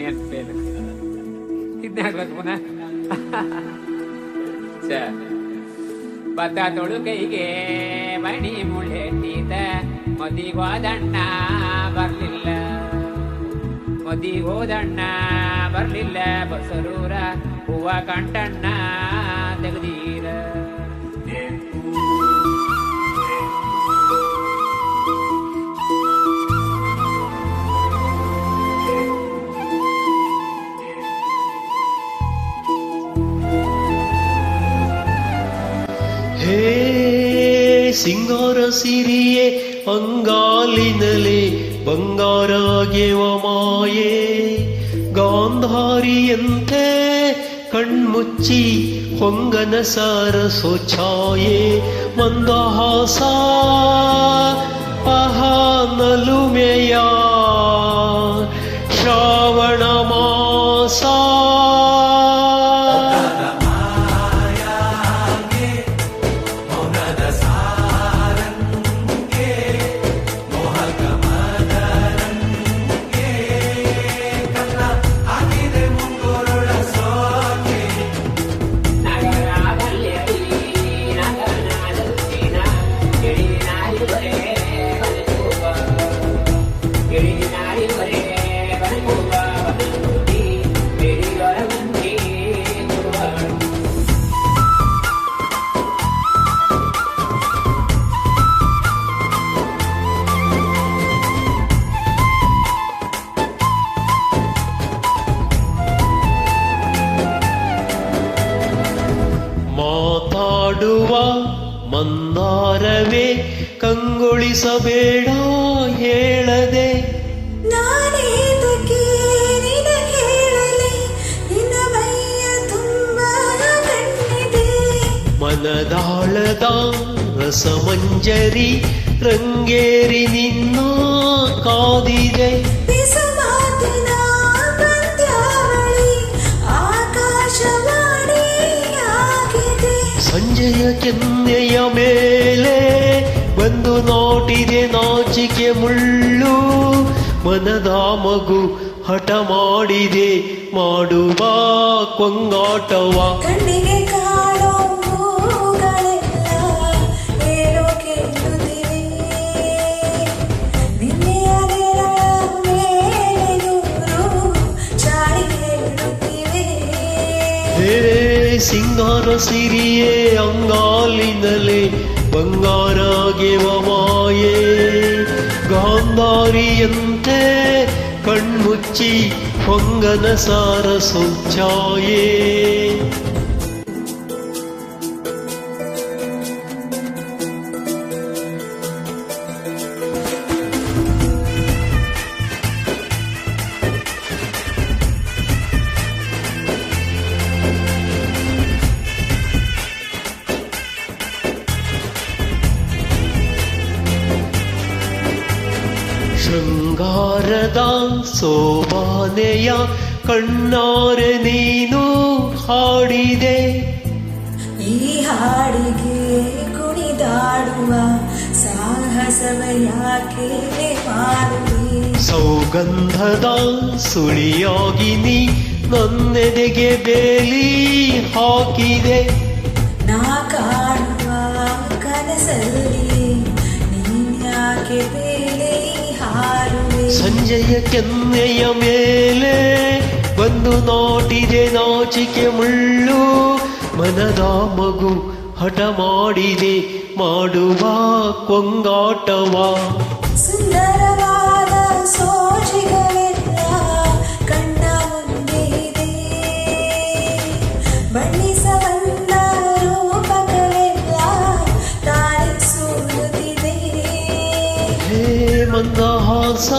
ನೆನಪೇನು ಇದನ್ನ ಹಾಕ್ಬೇಕು ಪುನಃ. ಭತ್ತ ತೊಳುಕೈಗೆ ಮಣಿ ಮುಳ್ಳೆಟ್ಟಿದ ಮದಿಗೋದಣ್ಣ ಬರ್ಲಿಲ್ಲ, ಮದಿಗೋದಣ್ಣ ಬರ್ಲಿಲ್ಲ, ಬಸರೂರ ಹೂವ ಕಂಟಣ್ಣ ತೆಗೆದೀರ. ಹೇ ಸಿಂಗಾರ ಸಿರಿಯೇ ಅಂಗಾಲಿನಲೆ ಬಂಗಾರಾಗೆವ ಮಾಯೆ, ಗಾಂಧಾರಿಯಂತೆ ಕಣ್ಮುಚ್ಚಿ ಹೊಂಗನ ಸರಸೋ ಛಾಯೆ, ಮಂದಹಾಸ ಆಹಾ ನಲುಮೆಯ ಶ್ರಾವಣ ಮಾಸ. ಮಾತಾಡುವ ಮಂದಾರವೇ ಕಂಗೊಳಿಸಬೇಡ ಹೇಳದೆ, ನಾನೇದಕ್ಕೆ ನಿನಗೆ ಹೇಳಲಿ, ನಿನ್ನ ಮೈಯ ತುಂಬ ಕಣ್ಣಿದೆ. ಮನದಾಳದ ರಸಮಂಜರಿ ರಂಗೇರಿ ನಿನ್ನ ಕಾದಿದೆ, ಬಿಸು ಮಾತಿನ ಪಂದ್ಯಾವಳಿ ಆಕಾಶವಾಣಿ ಆಗಿದೆ. ಸಂಜೆಯ ಕೆನ್ನೆಯ ಮೇಲೆ ಬಂದು ನಾಟಿದೆ ನಾಚಿಕೆ ಮುಳ್ಳು, ಮನದ ಮಗು ಹಠ ಮಾಡಿದೆ ಮಾಡುವ ಕೊಂಗಾಟವ. ಕಣ್ಣಿಗೆ ಕಾಣೋ ಹೂಗಳೆಲ್ಲ ಏನೋ ಕೇಳುತ್ತಿವೆ, ನಿನ್ನೆಯ ನೆರಳ ಮೇಲೆ ನೂರು ಚಾಡಿ ಹೇಳುತ್ತಿವೆ. ಹೇ ಸಿಂಗಾರ ಸಿರಿಯೇ ಅಂಗಾಲಿನಲೆ ಬಂಗಾರಾಗೆವ ಮಾಯೆ, ಗಾಂಧಾರಿಯಂತೆ ಕಣ್ಮುಚ್ಚಿ ಹೊಂಗನ ಸಾರಸೋ ಛಾಯೆ. ಶೃಂಗಾರದ ಸೋಬಾನೆಯ ಕಣ್ಣಾರೆ ನೀನು ಹಾಡಿದೆ, ಈ ಹಾಡಿಗೆ ಕುಣಿದಾಡುವ ಸಾಹಸವ ಯಾಕೆ ಮಾಡುವೆ. ಸೌಗಂಧದ ಸುಳಿಯಾಗಿ ನೀ ನನ್ನೆದೆಗೆ ಬೇಲಿ ಹಾಕಿದೆ, ನಾ ಕಾಣುವ ಕನಸಲ್ಲಿ ನೀನ್ಯಾಕೆ ಬೇಳೆ ಹಾರುವೆ. ಸಂಜೆಯ ಕೆನ್ನೆಯ ಮೇಲೆ ಬಂದು ನಾಟಿದೆ ನಾಚಿಕೆ ಮುಳ್ಳು, ಮನದ ಮಗು ಹಠ ಮಾಡಿದೆ ಮಾಡುವ ಕೊಂಗಾಟವ. ಸುಂದರವಾದ ಸೋಜಿಗಳೆಲ್ಲ ಕಣ್ಣ ಮುಂದೆ ಇದೆ, ಬಣ್ಣಿಸಬಲ್ಲ ರೂಪಗಳೆಲ್ಲ ತಾಳಿಸುತ್ತಿದೆ. ಹೇ ಮಂದಹಾಸ